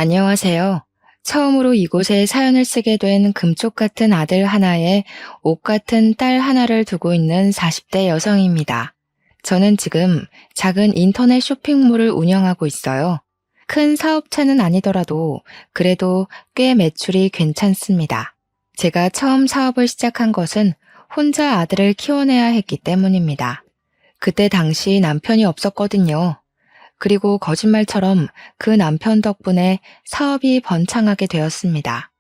안녕하세요. 처음으로 이곳에 사연을 쓰게 된 금쪽 같은 아들 하나에 옥 같은 딸 하나를 두고 있는 40대 여성입니다. 저는 지금 작은 인터넷 쇼핑몰을 운영하고 있어요. 큰 사업체는 아니더라도 그래도 꽤 매출이 괜찮습니다. 제가 처음 사업을 시작한 것은 혼자 아들을 키워내야 했기 때문입니다. 그때 당시 남편이 없었거든요. 그리고 거짓말처럼 그 남편 덕분에 사업이 번창하게 되었습니다.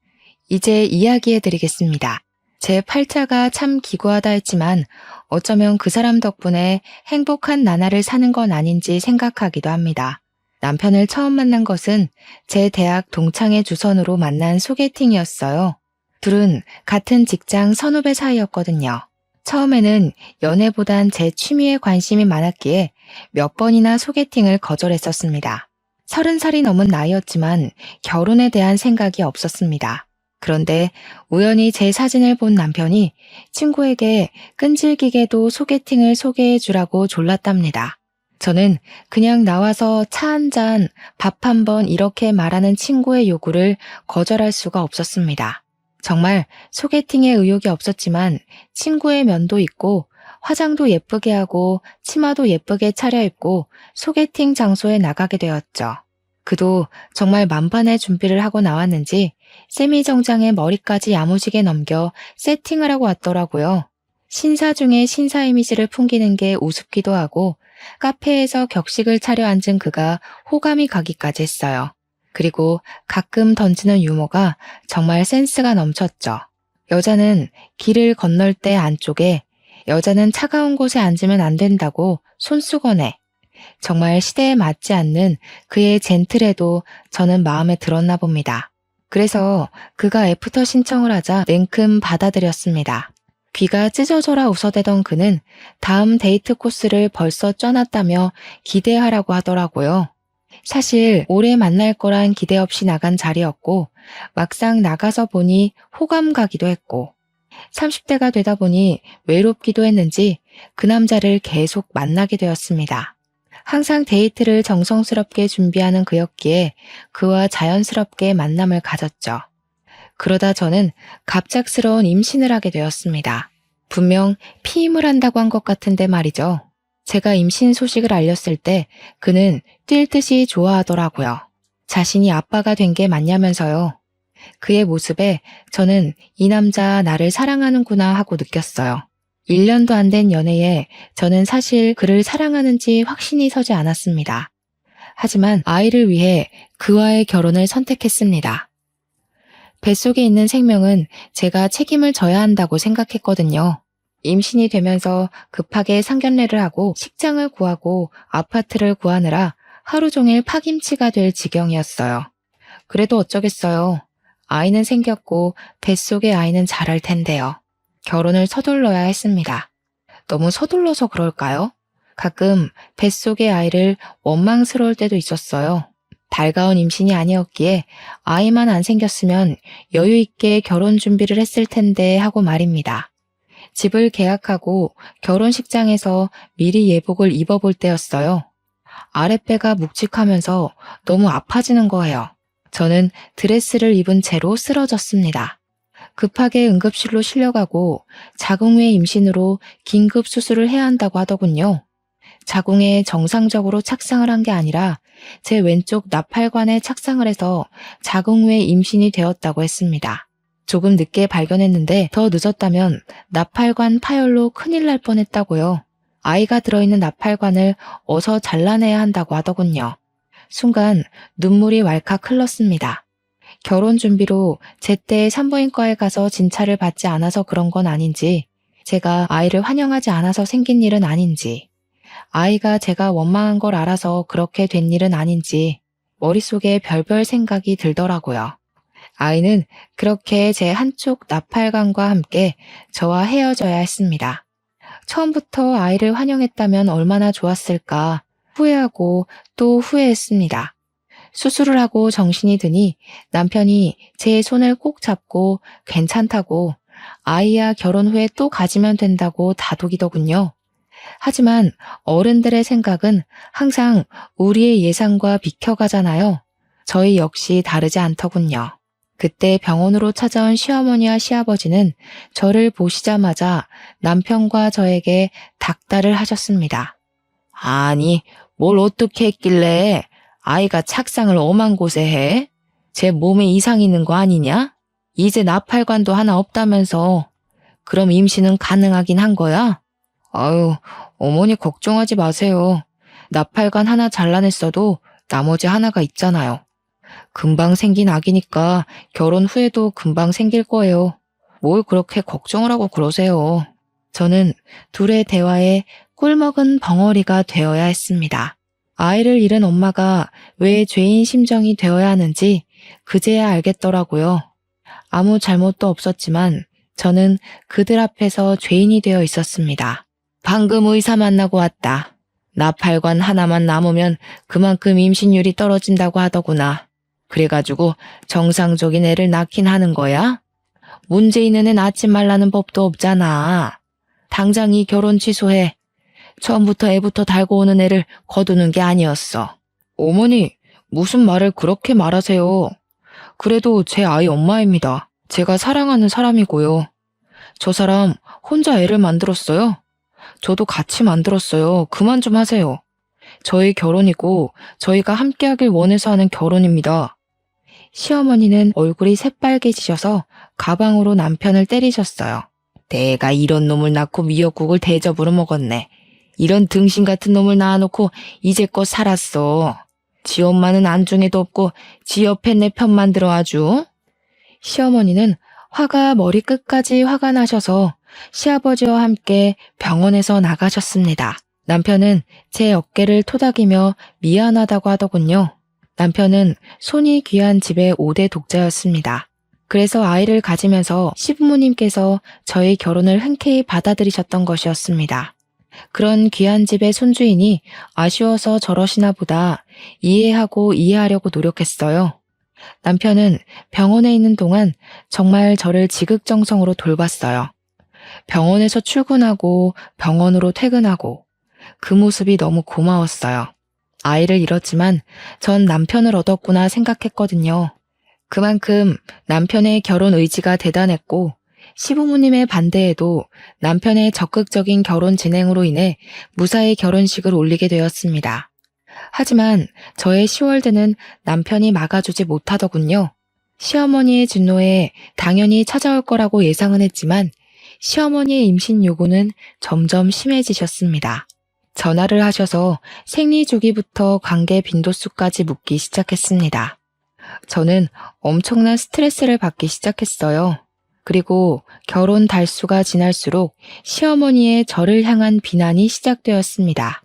이제 이야기해 드리겠습니다. 제 팔자가 참 기구하다 했지만 어쩌면 그 사람 덕분에 행복한 나날을 사는 건 아닌지 생각하기도 합니다. 남편을 처음 만난 것은 제 대학 동창회 주선으로 만난 소개팅이었어요. 둘은 같은 직장 선후배 사이였거든요. 처음에는 연애보단 제 취미에 관심이 많았기에 몇 번이나 소개팅을 거절했었습니다. 30살이 넘은 나이였지만 결혼에 대한 생각이 없었습니다. 그런데 우연히 제 사진을 본 남편이 친구에게 끈질기게도 소개팅을 소개해 주라고 졸랐답니다. 저는 그냥 나와서 차 한 잔, 밥 한 번 이렇게 말하는 친구의 요구를 거절할 수가 없었습니다. 정말 소개팅에 의욕이 없었지만 친구의 면도 있고 화장도 예쁘게 하고 치마도 예쁘게 차려입고 소개팅 장소에 나가게 되었죠. 그도 정말 만반의 준비를 하고 나왔는지 세미정장에 머리까지 야무지게 넘겨 세팅을 하고 왔더라고요. 신사 중에 신사 이미지를 풍기는 게 우습기도 하고 카페에서 격식을 차려 앉은 그가 호감이 가기까지 했어요. 그리고 가끔 던지는 유머가 정말 센스가 넘쳤죠. 여자는 길을 건널 때 안쪽에, 여자는 차가운 곳에 앉으면 안 된다고 손수건에. 정말 시대에 맞지 않는 그의 젠틀해도 저는 마음에 들었나 봅니다. 그래서 그가 애프터 신청을 하자 냉큼 받아들였습니다. 귀가 찢어져라 웃어대던 그는 다음 데이트 코스를 벌써 쪄놨다며 기대하라고 하더라고요. 사실 오래 만날 거란 기대 없이 나간 자리였고 막상 나가서 보니 호감 가기도 했고 30대가 되다 보니 외롭기도 했는지 그 남자를 계속 만나게 되었습니다. 항상 데이트를 정성스럽게 준비하는 그였기에 그와 자연스럽게 만남을 가졌죠. 그러다 저는 갑작스러운 임신을 하게 되었습니다. 분명 피임을 한다고 한 것 같은데 말이죠. 제가 임신 소식을 알렸을 때 그는 뛸 듯이 좋아하더라고요. 자신이 아빠가 된 게 맞냐면서요. 그의 모습에 저는 이 남자 나를 사랑하는구나 하고 느꼈어요. 1년도 안 된 연애에 저는 사실 그를 사랑하는지 확신이 서지 않았습니다. 하지만 아이를 위해 그와의 결혼을 선택했습니다. 뱃속에 있는 생명은 제가 책임을 져야 한다고 생각했거든요. 임신이 되면서 급하게 상견례를 하고 식장을 구하고 아파트를 구하느라 하루 종일 파김치가 될 지경이었어요. 그래도 어쩌겠어요. 아이는 생겼고 뱃속의 아이는 자랄 텐데요. 결혼을 서둘러야 했습니다. 너무 서둘러서 그럴까요? 가끔 뱃속의 아이를 원망스러울 때도 있었어요. 달가운 임신이 아니었기에 아이만 안 생겼으면 여유 있게 결혼 준비를 했을 텐데 하고 말입니다. 집을 계약하고 결혼식장에서 미리 예복을 입어볼 때였어요. 아랫배가 묵직하면서 너무 아파지는 거예요. 저는 드레스를 입은 채로 쓰러졌습니다. 급하게 응급실로 실려가고 자궁외 임신으로 긴급 수술을 해야 한다고 하더군요. 자궁에 정상적으로 착상을 한 게 아니라 제 왼쪽 나팔관에 착상을 해서 자궁외 임신이 되었다고 했습니다. 조금 늦게 발견했는데 더 늦었다면 나팔관 파열로 큰일 날 뻔했다고요. 아이가 들어있는 나팔관을 어서 잘라내야 한다고 하더군요. 순간 눈물이 왈칵 흘렀습니다. 결혼 준비로 제때 산부인과에 가서 진찰을 받지 않아서 그런 건 아닌지, 제가 아이를 환영하지 않아서 생긴 일은 아닌지, 아이가 제가 원망한 걸 알아서 그렇게 된 일은 아닌지 머릿속에 별별 생각이 들더라고요. 아이는 그렇게 제 한쪽 나팔관과 함께 저와 헤어져야 했습니다. 처음부터 아이를 환영했다면 얼마나 좋았을까 후회하고 또 후회했습니다. 수술을 하고 정신이 드니 남편이 제 손을 꼭 잡고 괜찮다고, 아이야 결혼 후에 또 가지면 된다고 다독이더군요. 하지만 어른들의 생각은 항상 우리의 예상과 비켜가잖아요. 저희 역시 다르지 않더군요. 그때 병원으로 찾아온 시어머니와 시아버지는 저를 보시자마자 남편과 저에게 닥달을 하셨습니다. 아니, 뭘 어떻게 했길래 아이가 착상을 엄한 곳에 해? 제 몸에 이상 있는 거 아니냐? 이제 나팔관도 하나 없다면서. 그럼 임신은 가능하긴 한 거야? 아유, 어머니 걱정하지 마세요. 나팔관 하나 잘라냈어도 나머지 하나가 있잖아요. 금방 생긴 아기니까 결혼 후에도 금방 생길 거예요. 뭘 그렇게 걱정을 하고 그러세요. 저는 둘의 대화에 꿀먹은 벙어리가 되어야 했습니다. 아이를 잃은 엄마가 왜 죄인 심정이 되어야 하는지 그제야 알겠더라고요. 아무 잘못도 없었지만 저는 그들 앞에서 죄인이 되어 있었습니다. 방금 의사 만나고 왔다. 나팔관 하나만 남으면 그만큼 임신율이 떨어진다고 하더구나. 그래가지고 정상적인 애를 낳긴 하는 거야? 문제 있는 애 낳지 말라는 법도 없잖아. 당장 이 결혼 취소해. 처음부터 애부터 달고 오는 애를 거두는 게 아니었어. 어머니, 무슨 말을 그렇게 말하세요? 그래도 제 아이 엄마입니다. 제가 사랑하는 사람이고요. 저 사람 혼자 애를 만들었어요. 저도 같이 만들었어요. 그만 좀 하세요. 저희 결혼이고 저희가 함께하길 원해서 하는 결혼입니다. 시어머니는 얼굴이 새빨개지셔서 가방으로 남편을 때리셨어요. 내가 이런 놈을 낳고 미역국을 대접으로 먹었네. 이런 등신 같은 놈을 낳아놓고 이제껏 살았어. 지 엄마는 안중에도 없고 지 옆에 내 편만 들어 아주. 시어머니는 화가 머리끝까지 화가 나셔서 시아버지와 함께 병원에서 나가셨습니다. 남편은 제 어깨를 토닥이며 미안하다고 하더군요. 남편은 손이 귀한 집의 5대 독자였습니다. 그래서 아이를 가지면서 시부모님께서 저희 결혼을 흔쾌히 받아들이셨던 것이었습니다. 그런 귀한 집의 손주이니 아쉬워서 저러시나 보다 이해하고 이해하려고 노력했어요. 남편은 병원에 있는 동안 정말 저를 지극정성으로 돌봤어요. 병원에서 출근하고 병원으로 퇴근하고 그 모습이 너무 고마웠어요. 아이를 잃었지만 전 남편을 얻었구나 생각했거든요. 그만큼 남편의 결혼 의지가 대단했고 시부모님의 반대에도 남편의 적극적인 결혼 진행으로 인해 무사히 결혼식을 올리게 되었습니다. 하지만 저의 시월드는 남편이 막아주지 못하더군요. 시어머니의 진노에 당연히 찾아올 거라고 예상은 했지만 시어머니의 임신 요구는 점점 심해지셨습니다. 전화를 하셔서 생리 주기부터 관계 빈도수까지 묻기 시작했습니다. 저는 엄청난 스트레스를 받기 시작했어요. 그리고 결혼 달수가 지날수록 시어머니의 저를 향한 비난이 시작되었습니다.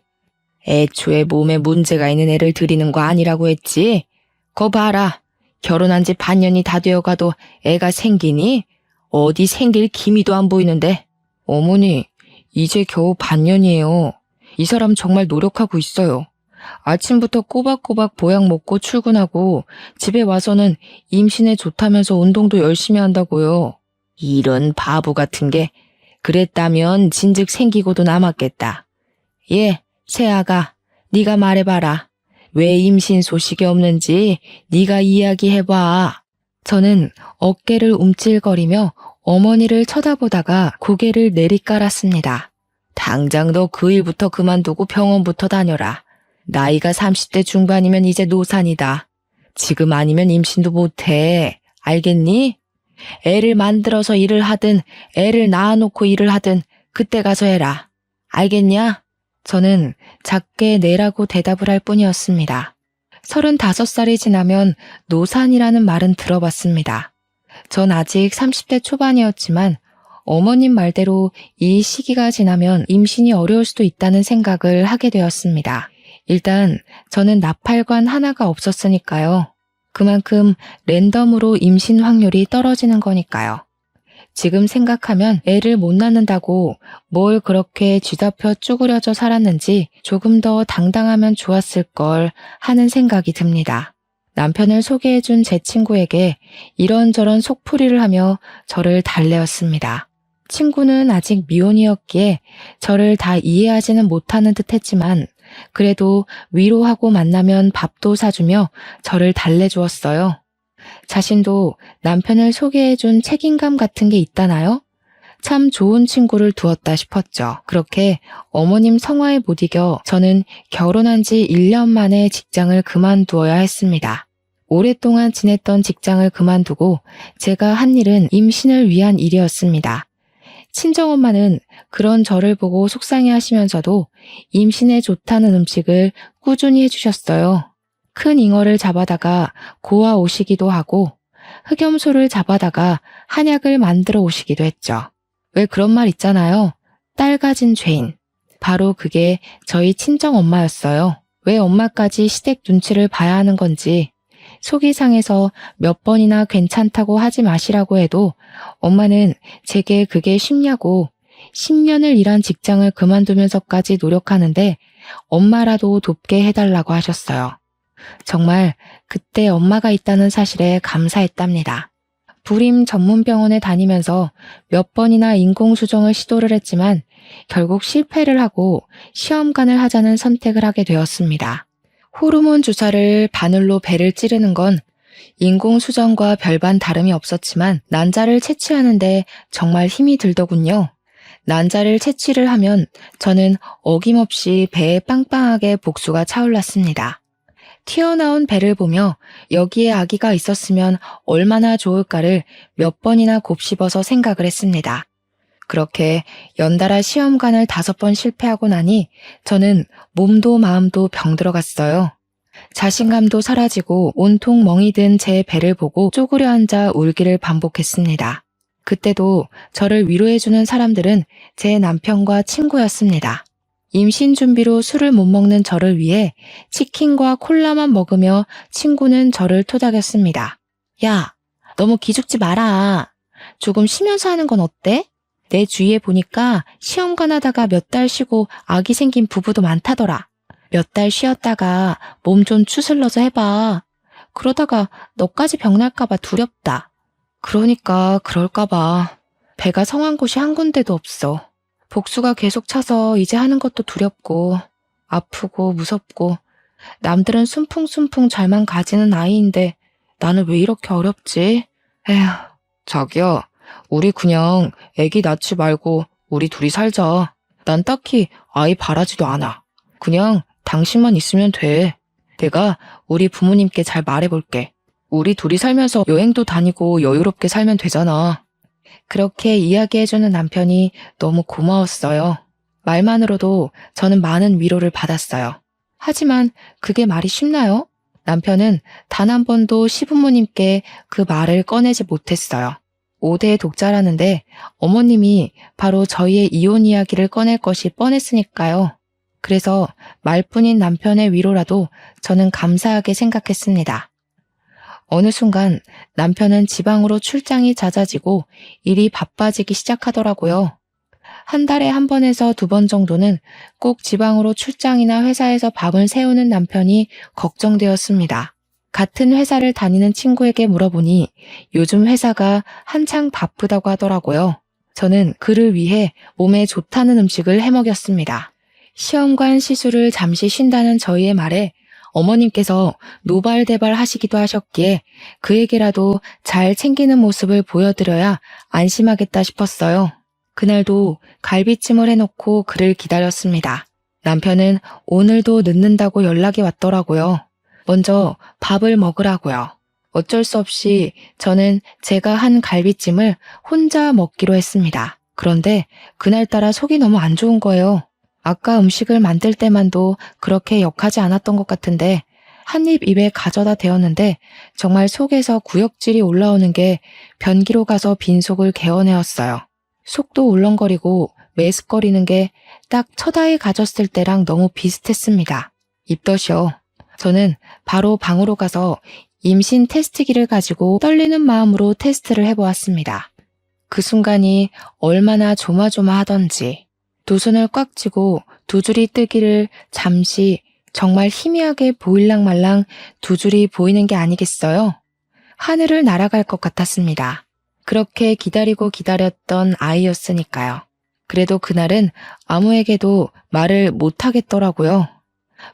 애초에 몸에 문제가 있는 애를 들이는 거 아니라고 했지? 거 봐라. 결혼한 지 반년이 다 되어가도 애가 생기니? 어디 생길 기미도 안 보이는데. 어머니, 이제 겨우 반년이에요. 이 사람 정말 노력하고 있어요. 아침부터 꼬박꼬박 보약 먹고 출근하고 집에 와서는 임신에 좋다면서 운동도 열심히 한다고요. 이런 바보 같은 게. 그랬다면 진즉 생기고도 남았겠다. 예, 새아가, 네가 말해봐라. 왜 임신 소식이 없는지 네가 이야기해봐. 저는 어깨를 움찔거리며 어머니를 쳐다보다가 고개를 내리깔았습니다. 당장 너 그 일부터 그만두고 병원부터 다녀라. 나이가 30대 중반이면 이제 노산이다. 지금 아니면 임신도 못해. 알겠니? 애를 만들어서 일을 하든 애를 낳아놓고 일을 하든 그때 가서 해라. 알겠냐? 저는 작게 네라고 대답을 할 뿐이었습니다. 35살이 지나면 노산이라는 말은 들어봤습니다. 전 아직 30대 초반이었지만 어머님 말대로 이 시기가 지나면 임신이 어려울 수도 있다는 생각을 하게 되었습니다. 일단 저는 나팔관 하나가 없었으니까요. 그만큼 랜덤으로 임신 확률이 떨어지는 거니까요. 지금 생각하면 애를 못 낳는다고 뭘 그렇게 쥐잡혀 쭈그려져 살았는지 조금 더 당당하면 좋았을 걸 하는 생각이 듭니다. 남편을 소개해준 제 친구에게 이런저런 속풀이를 하며 저를 달래었습니다. 친구는 아직 미혼이었기에 저를 다 이해하지는 못하는 듯 했지만 그래도 위로하고 만나면 밥도 사주며 저를 달래주었어요. 자신도 남편을 소개해준 책임감 같은 게 있다나요? 참 좋은 친구를 두었다 싶었죠. 그렇게 어머님 성화에 못 이겨 저는 결혼한 지 1년 만에 직장을 그만두어야 했습니다. 오랫동안 지냈던 직장을 그만두고 제가 한 일은 임신을 위한 일이었습니다. 친정엄마는 그런 저를 보고 속상해 하시면서도 임신에 좋다는 음식을 꾸준히 해주셨어요. 큰 잉어를 잡아다가 고아 오시기도 하고 흑염소를 잡아다가 한약을 만들어 오시기도 했죠. 왜 그런 말 있잖아요. 딸 가진 죄인. 바로 그게 저희 친정엄마였어요. 왜 엄마까지 시댁 눈치를 봐야 하는 건지 속이 상해서 몇 번이나 괜찮다고 하지 마시라고 해도 엄마는 제게 그게 쉽냐고 10년을 일한 직장을 그만두면서까지 노력하는데 엄마라도 돕게 해달라고 하셨어요. 정말 그때 엄마가 있다는 사실에 감사했답니다. 불임 전문병원에 다니면서 몇 번이나 인공수정을 시도를 했지만 결국 실패를 하고 시험관을 하자는 선택을 하게 되었습니다. 호르몬 주사를 바늘로 배를 찌르는 건 인공수정과 별반 다름이 없었지만 난자를 채취하는데 정말 힘이 들더군요. 난자를 채취를 하면 저는 어김없이 배에 빵빵하게 복수가 차올랐습니다. 튀어나온 배를 보며 여기에 아기가 있었으면 얼마나 좋을까를 몇 번이나 곱씹어서 생각을 했습니다. 그렇게 연달아 시험관을 5번 실패하고 나니 저는 몸도 마음도 병들어갔어요. 자신감도 사라지고 온통 멍이 든 제 배를 보고 쪼그려 앉아 울기를 반복했습니다. 그때도 저를 위로해주는 사람들은 제 남편과 친구였습니다. 임신 준비로 술을 못 먹는 저를 위해 치킨과 콜라만 먹으며 친구는 저를 토닥였습니다. 야, 너무 기죽지 마라. 조금 쉬면서 하는 건 어때? 내 주위에 보니까 시험관 하다가 몇 달 쉬고 아기 생긴 부부도 많다더라. 몇 달 쉬었다가 몸 좀 추슬러서 해봐. 그러다가 너까지 병날까봐 두렵다. 그러니까 그럴까봐. 배가 성한 곳이 한 군데도 없어. 복수가 계속 차서 이제 하는 것도 두렵고 아프고 무섭고 남들은 순풍순풍 잘만 가지는 아이인데 나는 왜 이렇게 어렵지? 에휴, 자기야, 우리 그냥 애기 낳지 말고 우리 둘이 살자. 난 딱히 아이 바라지도 않아. 그냥 당신만 있으면 돼. 내가 우리 부모님께 잘 말해볼게. 우리 둘이 살면서 여행도 다니고 여유롭게 살면 되잖아. 그렇게 이야기해주는 남편이 너무 고마웠어요. 말만으로도 저는 많은 위로를 받았어요. 하지만 그게 말이 쉽나요? 남편은 단 한 번도 시부모님께 그 말을 꺼내지 못했어요. 5대 독자라는데 어머님이 바로 저희의 이혼 이야기를 꺼낼 것이 뻔했으니까요. 그래서 말뿐인 남편의 위로라도 저는 감사하게 생각했습니다. 어느 순간 남편은 지방으로 출장이 잦아지고 일이 바빠지기 시작하더라고요. 한 달에 1번에서 2번 정도는 꼭 지방으로 출장이나 회사에서 밤을 새우는 남편이 걱정되었습니다. 같은 회사를 다니는 친구에게 물어보니 요즘 회사가 한창 바쁘다고 하더라고요. 저는 그를 위해 몸에 좋다는 음식을 해먹였습니다. 시험관 시술을 잠시 쉰다는 저희의 말에 어머님께서 노발대발 하시기도 하셨기에 그에게라도 잘 챙기는 모습을 보여드려야 안심하겠다 싶었어요. 그날도 갈비찜을 해놓고 그를 기다렸습니다. 남편은 오늘도 늦는다고 연락이 왔더라고요. 먼저 밥을 먹으라고요. 어쩔 수 없이 저는 제가 한 갈비찜을 혼자 먹기로 했습니다. 그런데 그날따라 속이 너무 안 좋은 거예요. 아까 음식을 만들 때만도 그렇게 역하지 않았던 것 같은데 한 입 입에 가져다 대었는데 정말 속에서 구역질이 올라오는 게 변기로 가서 빈속을 개어내었어요. 속도 울렁거리고 메스거리는 게 딱 첫 아이 가졌을 때랑 너무 비슷했습니다. 입덧이요. 저는 바로 방으로 가서 임신 테스트기를 가지고 떨리는 마음으로 테스트를 해보았습니다. 그 순간이 얼마나 조마조마하던지. 두 손을 꽉 쥐고 두 줄이 뜨기를 잠시 정말 희미하게 보일랑 말랑 두 줄이 보이는 게 아니겠어요? 하늘을 날아갈 것 같았습니다. 그렇게 기다리고 기다렸던 아이였으니까요. 그래도 그날은 아무에게도 말을 못하겠더라고요.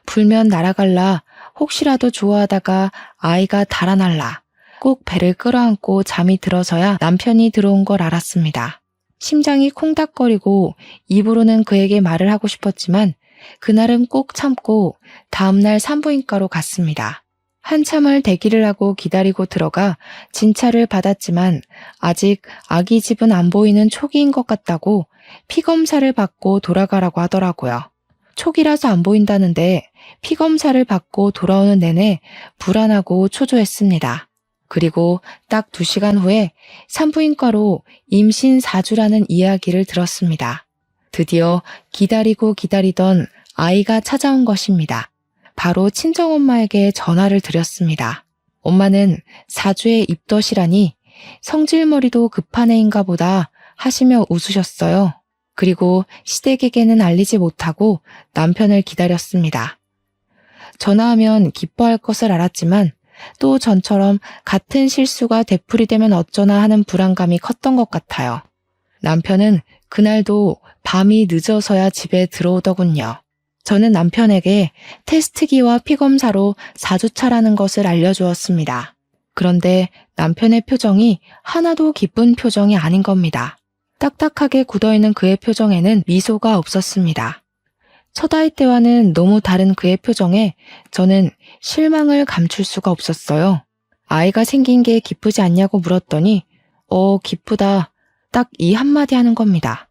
불면 날아갈라, 혹시라도 좋아하다가 아이가 달아날라. 꼭 배를 끌어안고 잠이 들어서야 남편이 들어온 걸 알았습니다. 심장이 콩닥거리고 입으로는 그에게 말을 하고 싶었지만 그날은 꼭 참고 다음날 산부인과로 갔습니다. 한참을 대기를 하고 기다리고 들어가 진찰을 받았지만 아직 아기 집은 안 보이는 초기인 것 같다고 피검사를 받고 돌아가라고 하더라고요. 초기라서 안 보인다는데 피검사를 받고 돌아오는 내내 불안하고 초조했습니다. 그리고 딱 2시간 후에 산부인과로 임신 4주라는 이야기를 들었습니다. 드디어 기다리고 기다리던 아이가 찾아온 것입니다. 바로 친정엄마에게 전화를 드렸습니다. 엄마는 4주의 입덧이라니 성질머리도 급한 애인가 보다 하시며 웃으셨어요. 그리고 시댁에게는 알리지 못하고 남편을 기다렸습니다. 전화하면 기뻐할 것을 알았지만 또 전처럼 같은 실수가 되풀이되면 어쩌나 하는 불안감이 컸던 것 같아요. 남편은 그날도 밤이 늦어서야 집에 들어오더군요. 저는 남편에게 테스트기와 피검사로 4주차라는 것을 알려주었습니다. 그런데 남편의 표정이 하나도 기쁜 표정이 아닌 겁니다. 딱딱하게 굳어있는 그의 표정에는 미소가 없었습니다. 첫 아이 때와는 너무 다른 그의 표정에 저는 실망을 감출 수가 없었어요. 아이가 생긴 게 기쁘지 않냐고 물었더니 기쁘다. 딱 이 한마디 하는 겁니다.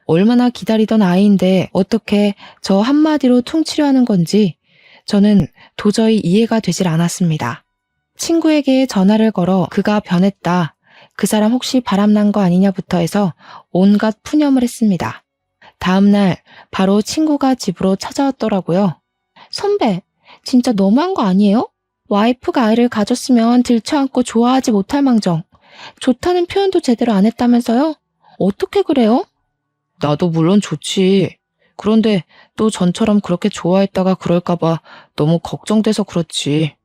얼마나 기다리던 아이인데 어떻게 저 한마디로 퉁치려 하는 건지 저는 도저히 이해가 되질 않았습니다. 친구에게 전화를 걸어 그가 변했다. 그 사람 혹시 바람난 거 아니냐부터 해서 온갖 푸념을 했습니다. 다음날 바로 친구가 집으로 찾아왔더라고요. 선배, 진짜 너무한 거 아니에요? 와이프가 아이를 가졌으면 들쳐안고 좋아하지 못할 망정. 좋다는 표현도 제대로 안 했다면서요? 어떻게 그래요? 나도 물론 좋지. 그런데 또 전처럼 그렇게 좋아했다가 그럴까봐 너무 걱정돼서 그렇지.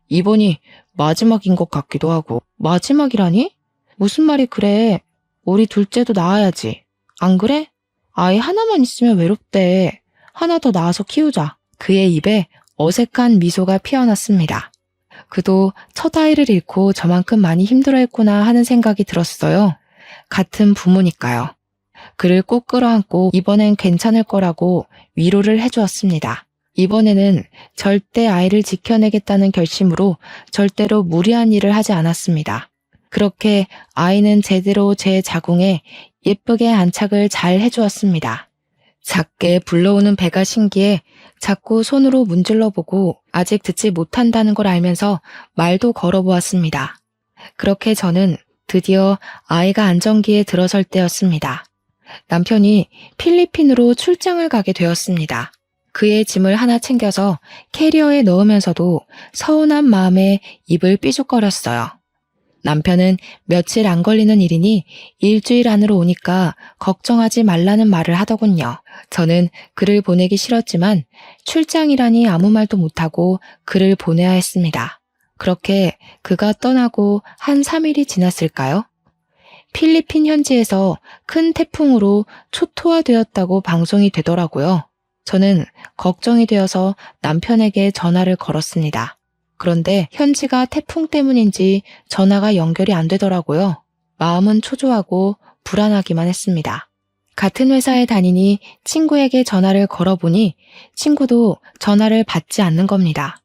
이번이 마지막인 것 같기도 하고. 마지막이라니? 무슨 말이 그래. 우리 둘째도 낳아야지. 안 그래? 아이 하나만 있으면 외롭대. 하나 더 낳아서 키우자. 그의 입에 어색한 미소가 피어났습니다. 그도 첫 아이를 잃고 저만큼 많이 힘들어했구나 하는 생각이 들었어요. 같은 부모니까요. 그를 꼭 끌어안고 이번엔 괜찮을 거라고 위로를 해주었습니다. 이번에는 절대 아이를 지켜내겠다는 결심으로 절대로 무리한 일을 하지 않았습니다. 그렇게 아이는 제대로 제 자궁에 예쁘게 안착을 잘 해주었습니다. 작게 불러오는 배가 신기해 자꾸 손으로 문질러보고 아직 듣지 못한다는 걸 알면서 말도 걸어보았습니다. 그렇게 저는 드디어 아이가 안정기에 들어설 때였습니다. 남편이 필리핀으로 출장을 가게 되었습니다. 그의 짐을 하나 챙겨서 캐리어에 넣으면서도 서운한 마음에 입을 삐죽거렸어요. 남편은 며칠 안 걸리는 일이니 일주일 안으로 오니까 걱정하지 말라는 말을 하더군요. 저는 그를 보내기 싫었지만 출장이라니 아무 말도 못하고 그를 보내야 했습니다. 그렇게 그가 떠나고 한 3일이 지났을까요? 필리핀 현지에서 큰 태풍으로 초토화되었다고 방송이 되더라고요. 저는 걱정이 되어서 남편에게 전화를 걸었습니다. 그런데 현지가 태풍 때문인지 전화가 연결이 안 되더라고요. 마음은 초조하고 불안하기만 했습니다. 같은 회사에 다니니 친구에게 전화를 걸어보니 친구도 전화를 받지 않는 겁니다.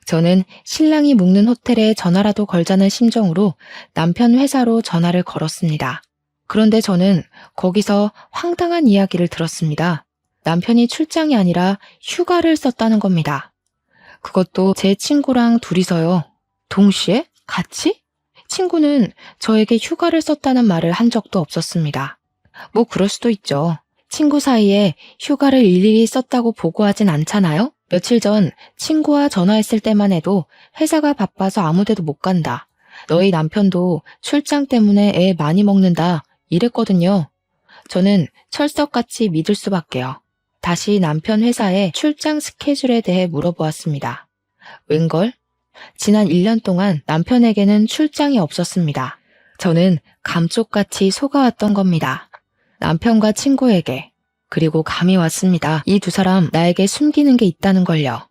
저는 신랑이 묵는 호텔에 전화라도 걸자는 심정으로 남편 회사로 전화를 걸었습니다. 그런데 저는 거기서 황당한 이야기를 들었습니다. 남편이 출장이 아니라 휴가를 썼다는 겁니다. 그것도 제 친구랑 둘이서요. 동시에? 같이? 친구는 저에게 휴가를 썼다는 말을 한 적도 없었습니다. 뭐 그럴 수도 있죠. 친구 사이에 휴가를 일일이 썼다고 보고하진 않잖아요? 며칠 전 친구와 전화했을 때만 해도 회사가 바빠서 아무 데도 못 간다. 너희 남편도 출장 때문에 애 많이 먹는다. 이랬거든요. 저는 철석같이 믿을 수밖에요. 다시 남편 회사의 출장 스케줄에 대해 물어보았습니다. 웬걸? 지난 1년 동안 남편에게는 출장이 없었습니다. 저는 감쪽같이 속아왔던 겁니다. 남편과 친구에게. 그리고 감이 왔습니다. 이 두 사람 나에게 숨기는 게 있다는 걸요.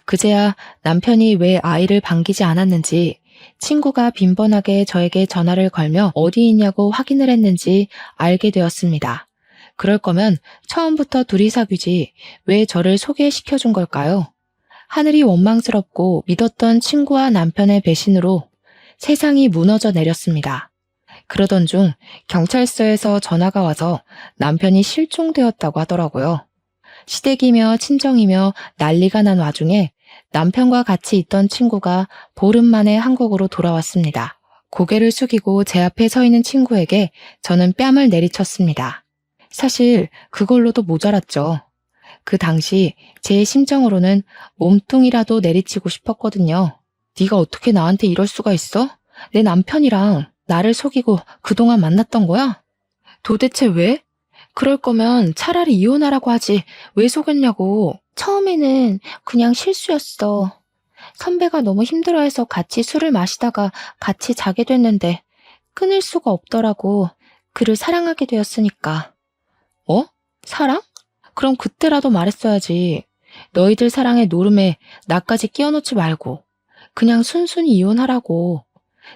그제야 남편이 왜 아이를 반기지 않았는지, 친구가 빈번하게 저에게 전화를 걸며 어디 있냐고 확인을 했는지 알게 되었습니다. 그럴 거면 처음부터 둘이 사귀지 왜 저를 소개시켜 준 걸까요? 하늘이 원망스럽고 믿었던 친구와 남편의 배신으로 세상이 무너져 내렸습니다. 그러던 중 경찰서에서 전화가 와서 남편이 실종되었다고 하더라고요. 시댁이며 친정이며 난리가 난 와중에 남편과 같이 있던 친구가 보름 만에 한국으로 돌아왔습니다. 고개를 숙이고 제 앞에 서 있는 친구에게 저는 뺨을 내리쳤습니다. 사실 그걸로도 모자랐죠. 그 당시 제 심정으로는 몸뚱이라도 내리치고 싶었거든요. 네가 어떻게 나한테 이럴 수가 있어? 내 남편이랑 나를 속이고 그동안 만났던 거야? 도대체 왜? 그럴 거면 차라리 이혼하라고 하지 왜 속였냐고. 처음에는 그냥 실수였어. 선배가 너무 힘들어해서 같이 술을 마시다가 같이 자게 됐는데 끊을 수가 없더라고. 그를 사랑하게 되었으니까. 어? 사랑? 그럼 그때라도 말했어야지. 너희들 사랑의 노름에 나까지 끼워놓지 말고 그냥 순순히 이혼하라고.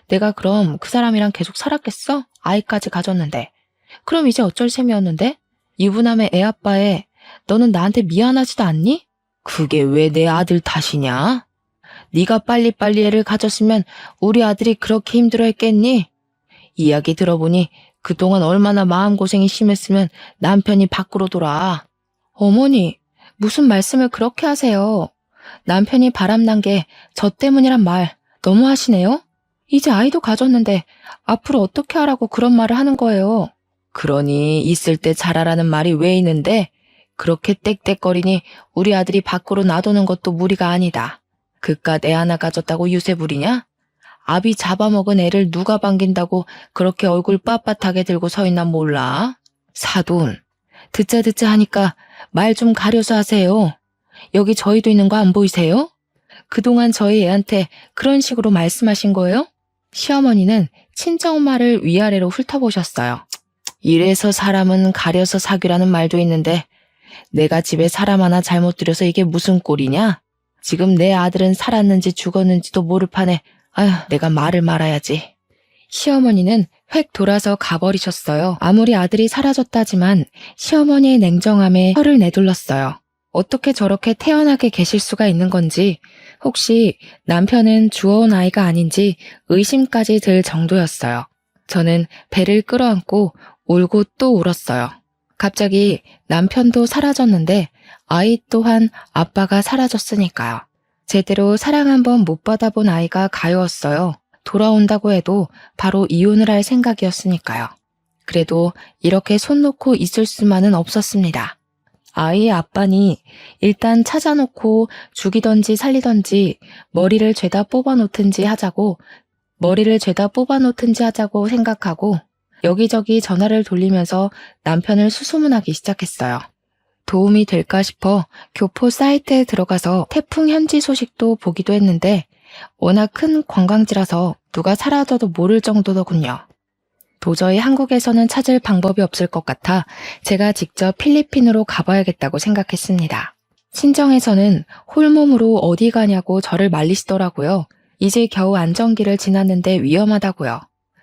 내가 그럼 그 사람이랑 계속 살았겠어? 아이까지 가졌는데. 그럼 이제 어쩔 셈이었는데? 유부남의 애아빠에 너는 나한테 미안하지도 않니? 그게 왜 내 아들 탓이냐? 네가 빨리빨리 애를 가졌으면 우리 아들이 그렇게 힘들어했겠니? 이야기 들어보니 그동안 얼마나 마음고생이 심했으면 남편이 밖으로 돌아. 어머니, 무슨 말씀을 그렇게 하세요? 남편이 바람난 게 저 때문이란 말 너무 하시네요? 이제 아이도 가졌는데 앞으로 어떻게 하라고 그런 말을 하는 거예요? 그러니 있을 때 잘하라는 말이 왜 있는데 그렇게 떽떽거리니 우리 아들이 밖으로 놔두는 것도 무리가 아니다. 그깟 애 하나 가졌다고 유세 부리냐? 아비 잡아먹은 애를 누가 반긴다고 그렇게 얼굴 빳빳하게 들고 서 있나 몰라? 사돈, 듣자 하니까 말 좀 가려서 하세요. 여기 저희도 있는 거 안 보이세요? 그동안 저희 애한테 그런 식으로 말씀하신 거예요? 시어머니는 친정엄마를 위아래로 훑어보셨어요. 이래서 사람은 가려서 사귀라는 말도 있는데 내가 집에 사람 하나 잘못 들여서 이게 무슨 꼴이냐? 지금 내 아들은 살았는지 죽었는지도 모를 판에 아휴, 내가 말을 말아야지. 시어머니는 획 돌아서 가버리셨어요. 아무리 아들이 사라졌다지만 시어머니의 냉정함에 혀를 내둘렀어요. 어떻게 저렇게 태연하게 계실 수가 있는 건지, 혹시 남편은 주워온 아이가 아닌지 의심까지 들 정도였어요. 저는 배를 끌어안고 울고 또 울었어요. 갑자기 남편도 사라졌는데 아이 또한 아빠가 사라졌으니까요. 제대로 사랑 한번 못 받아본 아이가 가여웠어요. 돌아온다고 해도 바로 이혼을 할 생각이었으니까요. 그래도 이렇게 손 놓고 있을 수만은 없었습니다. 아이의 아빠니 일단 찾아놓고 죽이던지 살리던지 머리를 죄다 뽑아놓든지 하자고 생각하고 여기저기 전화를 돌리면서 남편을 수소문하기 시작했어요. 도움이 될까 싶어 교포 사이트에 들어가서 태풍 현지 소식도 보기도 했는데 워낙 큰 관광지라서 누가 사라져도 모를 정도더군요. 도저히 한국에서는 찾을 방법이 없을 것 같아 제가 직접 필리핀으로 가봐야겠다고 생각했습니다. 친정에서는 홀몸으로 어디 가냐고 저를 말리시더라고요. 이제 겨우 안정기를 지났는데 위험하다고요.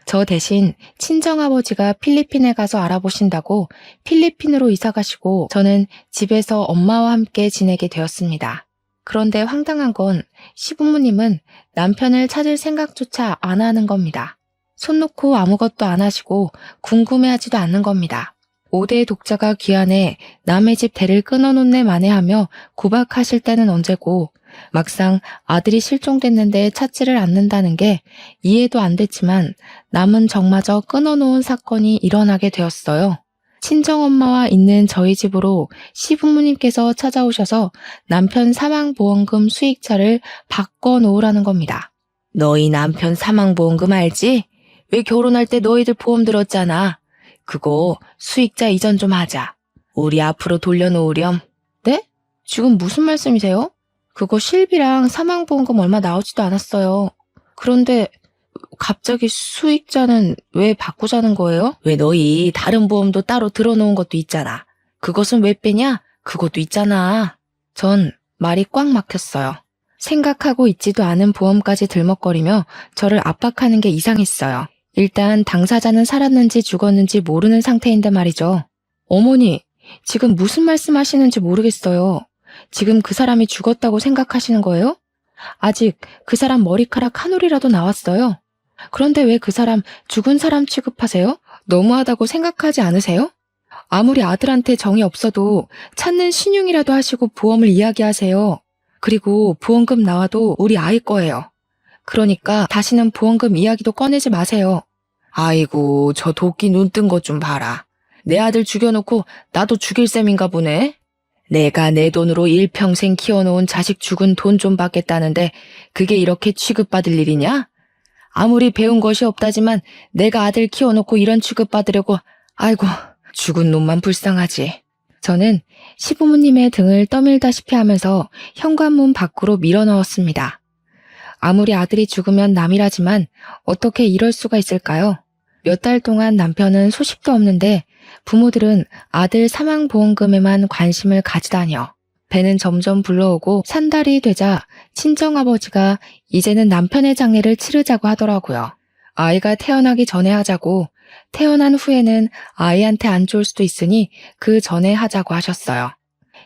저 대신 친정아버지가 필리핀에 가서 알아보신다고 필리핀으로 이사 가시고 저는 집에서 엄마와 함께 지내게 되었습니다. 그런데 황당한 건 시부모님은 남편을 찾을 생각조차 안 하는 겁니다. 손 놓고 아무것도 안 하시고 궁금해하지도 않는 겁니다. 5대 독자가 귀환해 남의 집 대를 끊어놓네 마네하며 구박하실 때는 언제고 막상 아들이 실종됐는데 찾지를 않는다는 게 이해도 안 됐지만 남은 정마저 끊어놓은 사건이 일어나게 되었어요. 친정엄마와 있는 저희 집으로 시부모님께서 찾아오셔서 남편 사망보험금 수익자를 바꿔놓으라는 겁니다. 너희 남편 사망보험금 알지? 왜 결혼할 때 너희들 보험 들었잖아. 그거 수익자 이전 좀 하자. 우리 앞으로 돌려놓으렴. 네? 지금 무슨 말씀이세요? 그거 실비랑 사망보험금 얼마 나오지도 않았어요. 그런데 갑자기 수익자는 왜 바꾸자는 거예요? 왜 너희 다른 보험도 따로 들어놓은 것도 있잖아. 그것은 왜 빼냐? 그것도 있잖아. 전 말이 꽉 막혔어요. 생각하고 있지도 않은 보험까지 들먹거리며 저를 압박하는 게 이상했어요. 일단 당사자는 살았는지 죽었는지 모르는 상태인데 말이죠. 어머니, 지금 무슨 말씀하시는지 모르겠어요. 지금 그 사람이 죽었다고 생각하시는 거예요? 아직 그 사람 머리카락 한 올이라도 나왔어요. 그런데 왜 그 사람 죽은 사람 취급하세요? 너무하다고 생각하지 않으세요? 아무리 아들한테 정이 없어도 찾는 신용이라도 하시고 보험을 이야기하세요. 그리고 보험금 나와도 우리 아이 거예요. 그러니까 다시는 보험금 이야기도 꺼내지 마세요. 아이고, 저 도끼 눈 뜬 것 좀 봐라. 내 아들 죽여놓고 나도 죽일 셈인가 보네. 내가 내 돈으로 일평생 키워놓은 자식 죽은 돈 좀 받겠다는데 그게 이렇게 취급받을 일이냐? 아무리 배운 것이 없다지만 내가 아들 키워놓고 이런 취급받으려고, 아이고, 죽은 놈만 불쌍하지. 저는 시부모님의 등을 떠밀다시피 하면서 현관문 밖으로 밀어넣었습니다. 아무리 아들이 죽으면 남이라지만 어떻게 이럴 수가 있을까요? 몇 달 동안 남편은 소식도 없는데 부모들은 아들 사망보험금에만 관심을 가지다니요. 배는 점점 불러오고 3달이 되자 친정아버지가 이제는 남편의 장례를 치르자고 하더라고요. 아이가 태어나기 전에 하자고, 태어난 후에는 아이한테 안 좋을 수도 있으니 그 전에 하자고 하셨어요.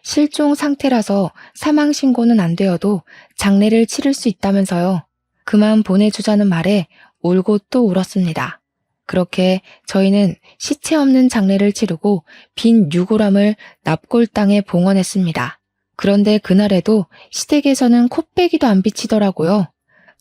실종 상태라서 사망신고는 안 되어도 장례를 치를 수 있다면서요. 그만 보내주자는 말에 울고 또 울었습니다. 그렇게 저희는 시체 없는 장례를 치르고 빈 유골함을 납골 땅에 봉헌했습니다. 그런데 그날에도 시댁에서는 코빼기도 안 비치더라고요.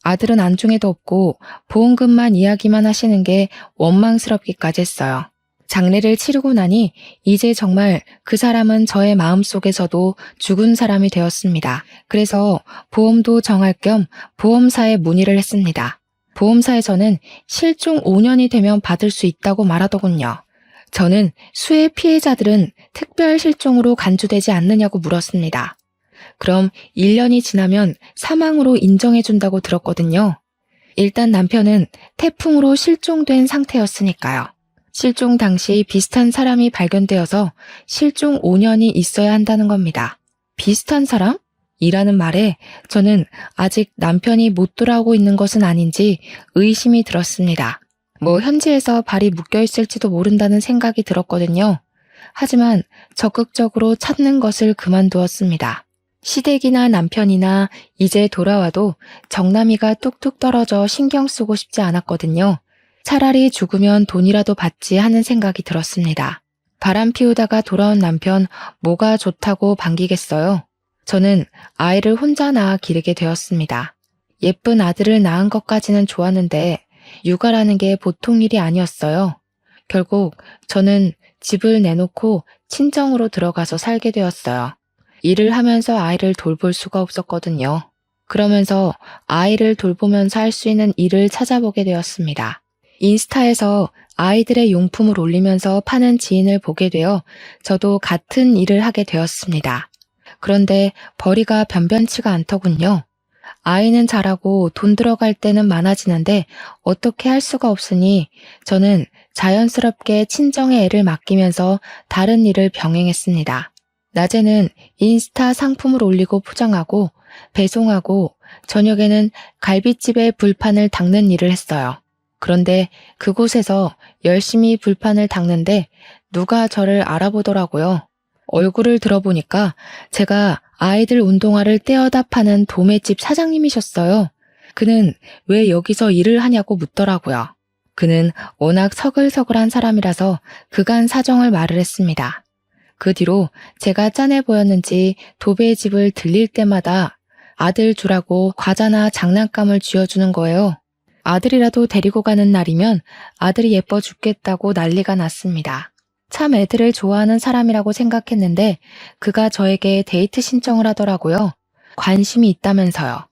아들은 안중에도 없고 보험금만 이야기만 하시는 게 원망스럽기까지 했어요. 장례를 치르고 나니 이제 정말 그 사람은 저의 마음속에서도 죽은 사람이 되었습니다. 그래서 보험도 정할 겸 보험사에 문의를 했습니다. 보험사에서는 실종 5년이 되면 받을 수 있다고 말하더군요. 저는 수해 피해자들은 특별 실종으로 간주되지 않느냐고 물었습니다. 그럼 1년이 지나면 사망으로 인정해준다고 들었거든요. 일단 남편은 태풍으로 실종된 상태였으니까요. 실종 당시 비슷한 사람이 발견되어서 실종 5년이 있어야 한다는 겁니다. 비슷한 사람? 이라는 말에 저는 아직 남편이 못 돌아오고 있는 것은 아닌지 의심이 들었습니다. 현지에서 발이 묶여있을지도 모른다는 생각이 들었거든요. 하지만 적극적으로 찾는 것을 그만두었습니다. 시댁이나 남편이나 이제 돌아와도 정남이가 뚝뚝 떨어져 신경 쓰고 싶지 않았거든요. 차라리 죽으면 돈이라도 받지 하는 생각이 들었습니다. 바람 피우다가 돌아온 남편 뭐가 좋다고 반기겠어요. 저는 아이를 혼자 낳아 기르게 되었습니다. 예쁜 아들을 낳은 것까지는 좋았는데 육아라는 게 보통 일이 아니었어요. 결국 저는 집을 내놓고 친정으로 들어가서 살게 되었어요. 일을 하면서 아이를 돌볼 수가 없었거든요. 그러면서 아이를 돌보면서 할 수 있는 일을 찾아보게 되었습니다. 인스타에서 아이들의 용품을 올리면서 파는 지인을 보게 되어 저도 같은 일을 하게 되었습니다. 그런데 벌이가 변변치가 않더군요. 아이는 자라고 돈 들어갈 때는 많아지는데 어떻게 할 수가 없으니 저는 자연스럽게 친정의 애를 맡기면서 다른 일을 병행했습니다. 낮에는 인스타 상품을 올리고 포장하고 배송하고 저녁에는 갈비집에 불판을 닦는 일을 했어요. 그런데 그곳에서 열심히 불판을 닦는데 누가 저를 알아보더라고요. 얼굴을 들어보니까 제가 아이들 운동화를 떼어다 파는 도매집 사장님이셨어요. 그는 왜 여기서 일을 하냐고 묻더라고요. 그는 워낙 서글서글한 사람이라서 그간 사정을 말을 했습니다. 그 뒤로 제가 짠해 보였는지 도배집을 들릴 때마다 아들 주라고 과자나 장난감을 쥐어주는 거예요. 아들이라도 데리고 가는 날이면 아들이 예뻐 죽겠다고 난리가 났습니다. 참 애들을 좋아하는 사람이라고 생각했는데 그가 저에게 데이트 신청을 하더라고요. 관심이 있다면서요.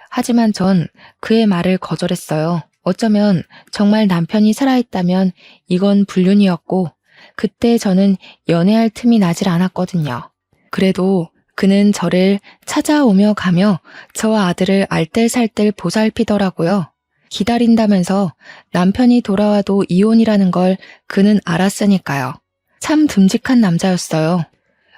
하지만 전 그의 말을 거절했어요. 어쩌면 정말 남편이 살아있다면 이건 불륜이었고 그때 저는 연애할 틈이 나질 않았거든요. 그래도 그는 저를 찾아오며 가며 저와 아들을 알뜰살뜰 보살피더라고요. 기다린다면서 남편이 돌아와도 이혼이라는 걸 그는 알았으니까요. 참 듬직한 남자였어요.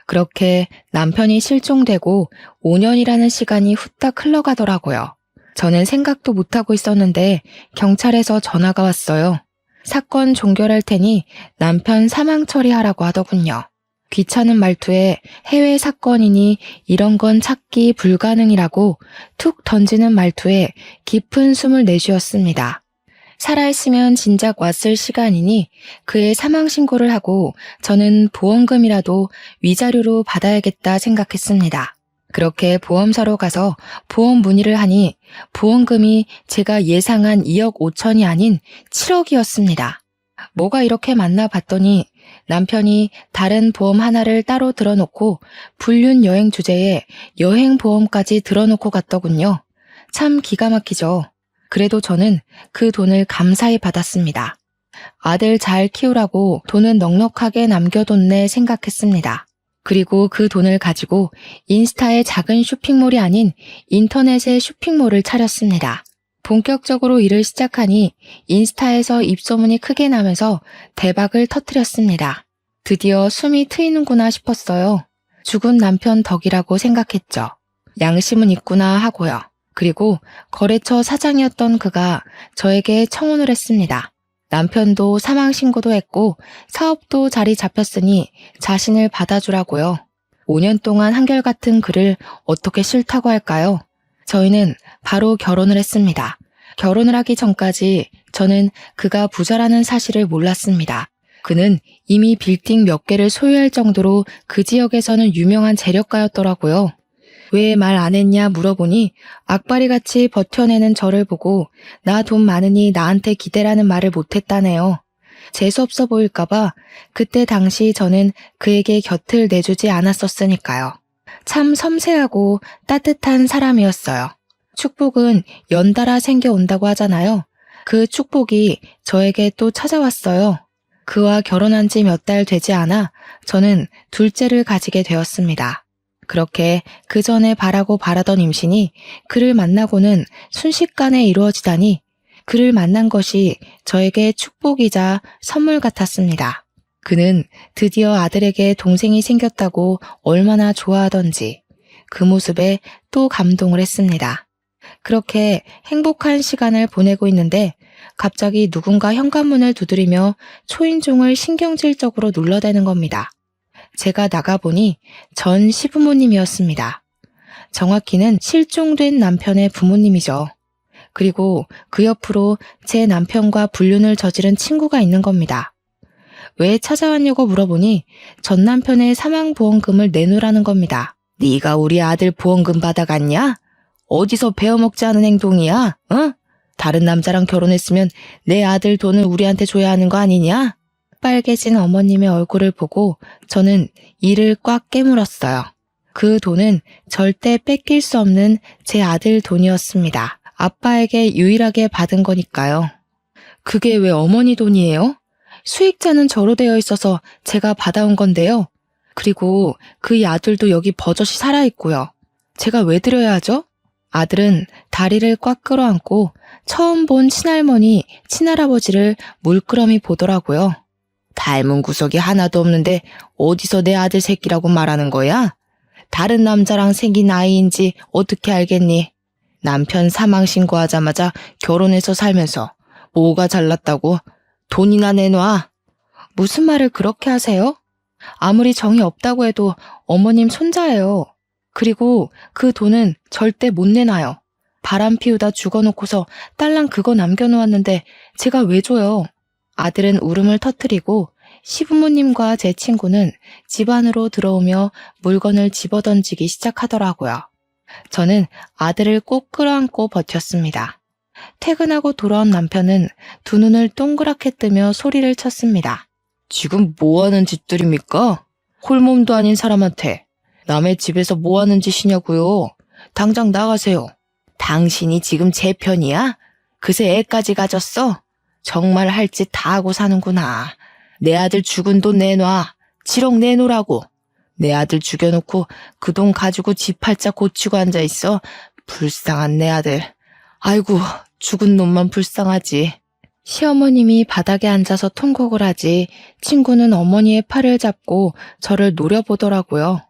그렇게 남편이 실종되고 5년이라는 시간이 후딱 흘러가더라고요. 저는 생각도 못하고 있었는데 경찰에서 전화가 왔어요. 사건 종결할 테니 남편 사망 처리하라고 하더군요. 귀찮은 말투에 해외 사건이니 이런 건 찾기 불가능이라고 툭 던지는 말투에 깊은 숨을 내쉬었습니다. 살아있으면 진작 왔을 시간이니 그의 사망 신고를 하고 저는 보험금이라도 위자료로 받아야겠다 생각했습니다. 그렇게 보험사로 가서 보험 문의를 하니 보험금이 제가 예상한 2억 5천이 아닌 7억이었습니다. 뭐가 이렇게 많나 봤더니 남편이 다른 보험 하나를 따로 들어놓고 불륜 여행 주제에 여행 보험까지 들어놓고 갔더군요. 참 기가 막히죠. 그래도 저는 그 돈을 감사히 받았습니다. 아들 잘 키우라고 돈은 넉넉하게 남겨뒀네 생각했습니다. 그리고 그 돈을 가지고 인스타의 작은 쇼핑몰이 아닌 인터넷의 쇼핑몰을 차렸습니다. 본격적으로 일을 시작하니 인스타에서 입소문이 크게 나면서 대박을 터뜨렸습니다. 드디어 숨이 트이는구나 싶었어요. 죽은 남편 덕이라고 생각했죠. 양심은 있구나 하고요. 그리고 거래처 사장이었던 그가 저에게 청혼을 했습니다. 남편도 사망 신고도 했고 사업도 자리 잡혔으니 자신을 받아주라고요. 5년 동안 한결같은 그를 어떻게 싫다고 할까요? 저희는 바로 결혼을 했습니다. 결혼을 하기 전까지 저는 그가 부자라는 사실을 몰랐습니다. 그는 이미 빌딩 몇 개를 소유할 정도로 그 지역에서는 유명한 재력가였더라고요. 왜 말 안 했냐 물어보니 악바리같이 버텨내는 저를 보고 나 돈 많으니 나한테 기대라는 말을 못했다네요. 재수없어 보일까봐 그때 당시 저는 그에게 곁을 내주지 않았었으니까요. 참 섬세하고 따뜻한 사람이었어요. 축복은 연달아 생겨온다고 하잖아요. 그 축복이 저에게 또 찾아왔어요. 그와 결혼한 지 몇 달 되지 않아 저는 둘째를 가지게 되었습니다. 그렇게 그 전에 바라고 바라던 임신이 그를 만나고는 순식간에 이루어지다니 그를 만난 것이 저에게 축복이자 선물 같았습니다. 그는 드디어 아들에게 동생이 생겼다고 얼마나 좋아하던지 그 모습에 또 감동을 했습니다. 그렇게 행복한 시간을 보내고 있는데 갑자기 누군가 현관문을 두드리며 초인종을 신경질적으로 눌러대는 겁니다. 제가 나가보니 전 시부모님이었습니다. 정확히는 실종된 남편의 부모님이죠. 그리고 그 옆으로 제 남편과 불륜을 저지른 친구가 있는 겁니다. 왜 찾아왔냐고 물어보니 전 남편의 사망보험금을 내놓으라는 겁니다. 네가 우리 아들 보험금 받아갔냐? 어디서 베어먹지 않은 행동이야? 응? 다른 남자랑 결혼했으면 내 아들 돈을 우리한테 줘야 하는 거 아니냐? 빨개진 어머님의 얼굴을 보고 저는 이를 꽉 깨물었어요. 그 돈은 절대 뺏길 수 없는 제 아들 돈이었습니다. 아빠에게 유일하게 받은 거니까요. 그게 왜 어머니 돈이에요? 수익자는 저로 되어 있어서 제가 받아온 건데요. 그리고 그 아들도 여기 버젓이 살아있고요. 제가 왜 드려야 하죠? 아들은 다리를 꽉 끌어안고 처음 본 친할머니, 친할아버지를 물끄러미 보더라고요. 닮은 구석이 하나도 없는데 어디서 내 아들 새끼라고 말하는 거야? 다른 남자랑 생긴 아이인지 어떻게 알겠니? 남편 사망 신고하자마자 결혼해서 살면서 뭐가 잘났다고? 돈이나 내놔. 무슨 말을 그렇게 하세요? 아무리 정이 없다고 해도 어머님 손자예요. 그리고 그 돈은 절대 못 내놔요. 바람 피우다 죽어놓고서 딸랑 그거 남겨놓았는데 제가 왜 줘요? 아들은 울음을 터뜨리고 시부모님과 제 친구는 집 안으로 들어오며 물건을 집어던지기 시작하더라고요. 저는 아들을 꼭 끌어안고 버텼습니다. 퇴근하고 돌아온 남편은 두 눈을 동그랗게 뜨며 소리를 쳤습니다. 지금 뭐하는 짓들입니까? 홀몸도 아닌 사람한테 남의 집에서 뭐하는 짓이냐고요? 당장 나가세요. 당신이 지금 제 편이야? 그새 애까지 가졌어? 정말 할 짓 다 하고 사는구나. 내 아들 죽은 돈 내놔. 7억 내놓으라고. 내 아들 죽여놓고 그 돈 가지고 집 팔자 고치고 앉아있어. 불쌍한 내 아들. 아이고, 죽은 놈만 불쌍하지. 시어머님이 바닥에 앉아서 통곡을 하지 친구는 어머니의 팔을 잡고 저를 노려보더라고요.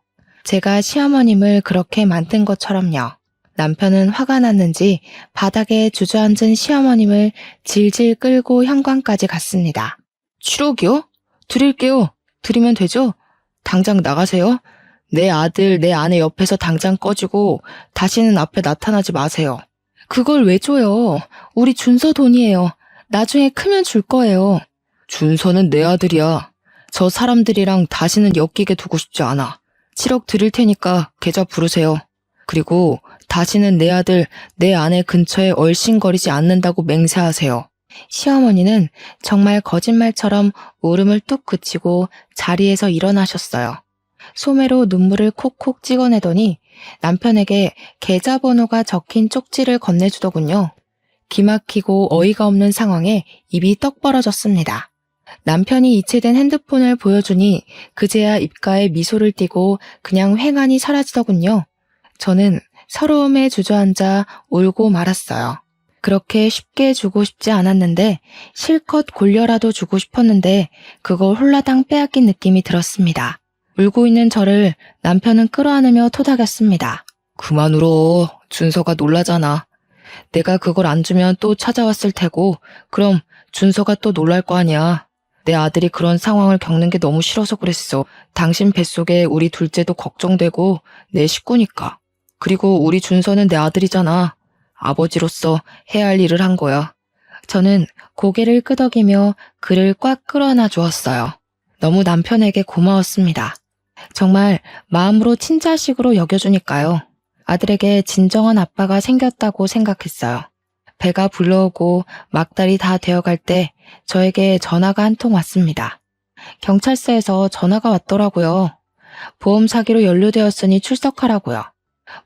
제가 시어머님을 그렇게 만든 것처럼요. 남편은 화가 났는지 바닥에 주저앉은 시어머님을 질질 끌고 현관까지 갔습니다. 7억이요? 드릴게요. 드리면 되죠? 당장 나가세요. 내 아들, 내 아내 옆에서 당장 꺼지고 다시는 앞에 나타나지 마세요. 그걸 왜 줘요? 우리 준서 돈이에요. 나중에 크면 줄 거예요. 준서는 내 아들이야. 저 사람들이랑 다시는 엮이게 두고 싶지 않아. 7억 드릴 테니까 계좌 부르세요. 그리고 다시는 내 아들, 내 아내 근처에 얼씬거리지 않는다고 맹세하세요. 시어머니는 정말 거짓말처럼 울음을 뚝 그치고 자리에서 일어나셨어요. 소매로 눈물을 콕콕 찍어내더니 남편에게 계좌번호가 적힌 쪽지를 건네주더군요. 기막히고 어이가 없는 상황에 입이 떡 벌어졌습니다. 남편이 이체된 핸드폰을 보여주니 그제야 입가에 미소를 띠고 그냥 횡하니 사라지더군요. 저는 서러움에 주저앉아 울고 말았어요. 그렇게 쉽게 주고 싶지 않았는데 실컷 골려라도 주고 싶었는데 그걸 홀라당 빼앗긴 느낌이 들었습니다. 울고 있는 저를 남편은 끌어안으며 토닥였습니다. 그만 울어. 준서가 놀라잖아. 내가 그걸 안 주면 또 찾아왔을 테고 그럼 준서가 또 놀랄 거 아니야. 내 아들이 그런 상황을 겪는 게 너무 싫어서 그랬어. 당신 뱃속에 우리 둘째도 걱정되고 내 식구니까. 그리고 우리 준서는 내 아들이잖아. 아버지로서 해야 할 일을 한 거야. 저는 고개를 끄덕이며 그를 꽉 끌어안아 주었어요. 너무 남편에게 고마웠습니다. 정말 마음으로 친자식으로 여겨주니까요. 아들에게 진정한 아빠가 생겼다고 생각했어요. 배가 불러오고 막달이 다 되어갈 때 저에게 전화가 한 통 왔습니다. 경찰서에서 전화가 왔더라고요. 보험 사기로 연루되었으니 출석하라고요.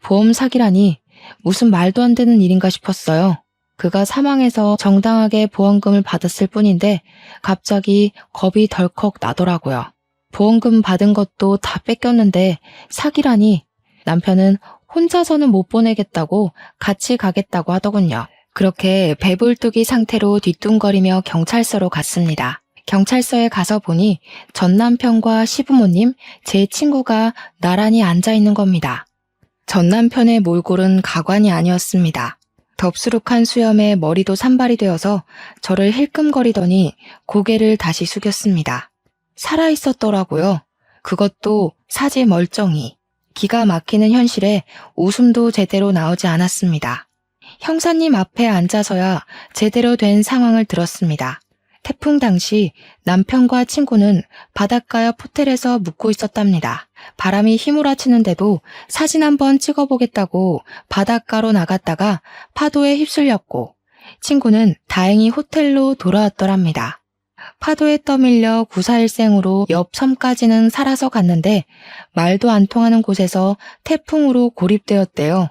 보험 사기라니 무슨 말도 안 되는 일인가 싶었어요. 그가 사망해서 정당하게 보험금을 받았을 뿐인데 갑자기 겁이 덜컥 나더라고요. 보험금 받은 것도 다 뺏겼는데 사기라니. 남편은 혼자서는 못 보내겠다고 같이 가겠다고 하더군요. 그렇게 배불뚝이 상태로 뒤뚱거리며 경찰서로 갔습니다. 경찰서에 가서 보니 전 남편과 시부모님, 제 친구가 나란히 앉아 있는 겁니다. 전 남편의 몰골은 가관이 아니었습니다. 덥수룩한 수염에 머리도 산발이 되어서 저를 힐끔거리더니 고개를 다시 숙였습니다. 살아있었더라고요. 그것도 사지 멀쩡히. 기가 막히는 현실에 웃음도 제대로 나오지 않았습니다. 형사님 앞에 앉아서야 제대로 된 상황을 들었습니다. 태풍 당시 남편과 친구는 바닷가 옆 호텔에서 묵고 있었답니다. 바람이 휘몰아치는데도 사진 한번 찍어보겠다고 바닷가로 나갔다가 파도에 휩쓸렸고 친구는 다행히 호텔로 돌아왔더랍니다. 파도에 떠밀려 구사일생으로 옆 섬까지는 살아서 갔는데 말도 안 통하는 곳에서 태풍으로 고립되었대요.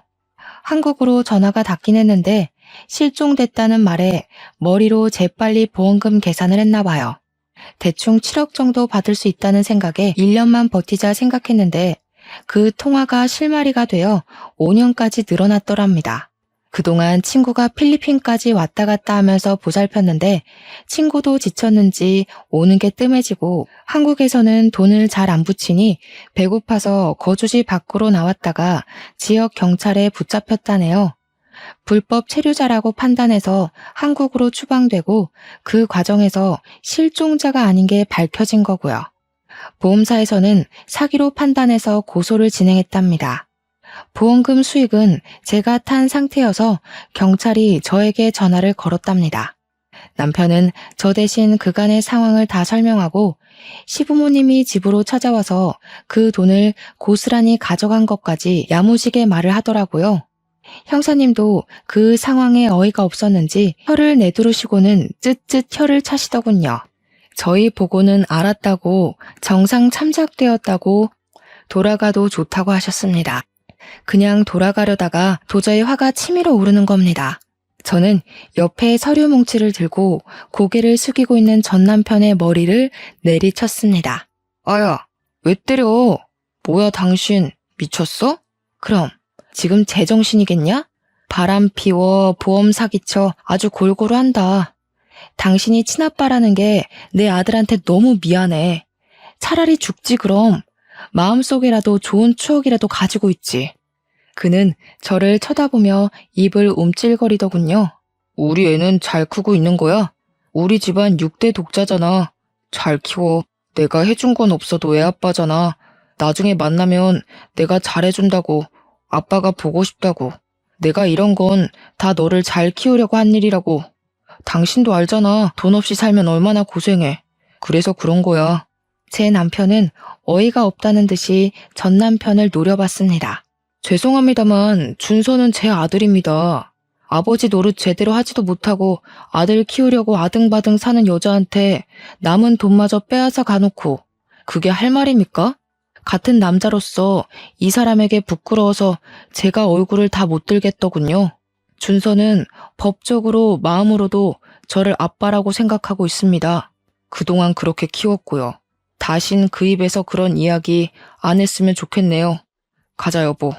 한국으로 전화가 닿긴 했는데 실종됐다는 말에 머리로 재빨리 보험금 계산을 했나 봐요. 대충 7억 정도 받을 수 있다는 생각에 1년만 버티자 생각했는데 그 통화가 실마리가 되어 5년까지 늘어났더랍니다. 그동안 친구가 필리핀까지 왔다 갔다 하면서 보살폈는데 친구도 지쳤는지 오는 게 뜸해지고 한국에서는 돈을 잘 안 붙이니 배고파서 거주지 밖으로 나왔다가 지역 경찰에 붙잡혔다네요. 불법 체류자라고 판단해서 한국으로 추방되고 그 과정에서 실종자가 아닌 게 밝혀진 거고요. 보험사에서는 사기로 판단해서 고소를 진행했답니다. 보험금 수익은 제가 탄 상태여서 경찰이 저에게 전화를 걸었답니다. 남편은 저 대신 그간의 상황을 다 설명하고 시부모님이 집으로 찾아와서 그 돈을 고스란히 가져간 것까지 야무지게 말을 하더라고요. 형사님도 그 상황에 어이가 없었는지 혀를 내두르시고는 쯧쯧 혀를 차시더군요. 저희 보고는 알았다고 정상 참작되었다고 돌아가도 좋다고 하셨습니다. 그냥 돌아가려다가 도저히 화가 치밀어 오르는 겁니다. 저는 옆에 서류 뭉치를 들고 고개를 숙이고 있는 전 남편의 머리를 내리쳤습니다. 아야, 왜 때려? 뭐야 당신, 미쳤어? 그럼 지금 제정신이겠냐? 바람 피워 보험 사기쳐 아주 골고루 한다. 당신이 친아빠라는 게 내 아들한테 너무 미안해. 차라리 죽지 그럼. 마음속이라도 좋은 추억이라도 가지고 있지. 그는 저를 쳐다보며 입을 움찔거리더군요. 우리 애는 잘 크고 있는 거야? 우리 집안 6대 독자잖아. 잘 키워. 내가 해준 건 없어도 애 아빠잖아. 나중에 만나면 내가 잘해준다고. 아빠가 보고 싶다고. 내가 이런 건 다 너를 잘 키우려고 한 일이라고. 당신도 알잖아. 돈 없이 살면 얼마나 고생해. 그래서 그런 거야. 제 남편은 어이가 없다는 듯이 전 남편을 노려봤습니다. 죄송합니다만 준서는 제 아들입니다. 아버지 노릇 제대로 하지도 못하고 아들 키우려고 아등바등 사는 여자한테 남은 돈마저 빼앗아 가놓고 그게 할 말입니까? 같은 남자로서 이 사람에게 부끄러워서 제가 얼굴을 다 못 들겠더군요. 준서는 법적으로 마음으로도 저를 아빠라고 생각하고 있습니다. 그동안 그렇게 키웠고요. 다신 그 입에서 그런 이야기 안 했으면 좋겠네요. 가자 여보.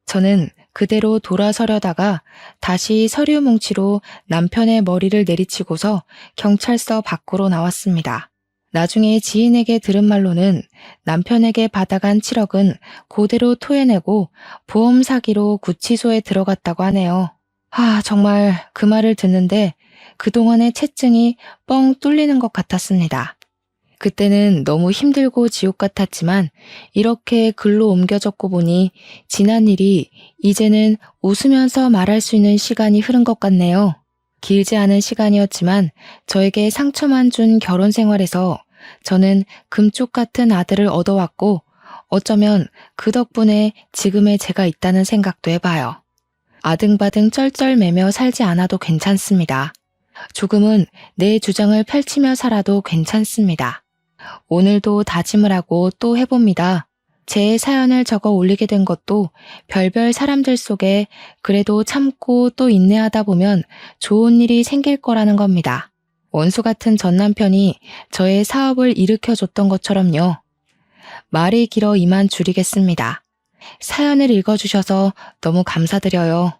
저는 그대로 돌아서려다가 다시 서류 뭉치로 남편의 머리를 내리치고서 경찰서 밖으로 나왔습니다. 나중에 지인에게 들은 말로는 남편에게 받아간 7억은 그대로 토해내고 보험 사기로 구치소에 들어갔다고 하네요. 정말 그 말을 듣는데 그동안의 채증이 뻥 뚫리는 것 같았습니다. 그때는 너무 힘들고 지옥 같았지만 이렇게 글로 옮겨졌고 보니 지난 일이 이제는 웃으면서 말할 수 있는 시간이 흐른 것 같네요. 길지 않은 시간이었지만 저에게 상처만 준 결혼 생활에서 저는 금쪽 같은 아들을 얻어왔고 어쩌면 그 덕분에 지금의 제가 있다는 생각도 해봐요. 아등바등 쩔쩔매며 살지 않아도 괜찮습니다. 조금은 내 주장을 펼치며 살아도 괜찮습니다. 오늘도 다짐을 하고 또 해봅니다. 제 사연을 적어 올리게 된 것도 별별 사람들 속에 그래도 참고 또 인내하다 보면 좋은 일이 생길 거라는 겁니다. 원수 같은 전 남편이 저의 사업을 일으켜줬던 것처럼요. 말이 길어 이만 줄이겠습니다. 사연을 읽어주셔서 너무 감사드려요.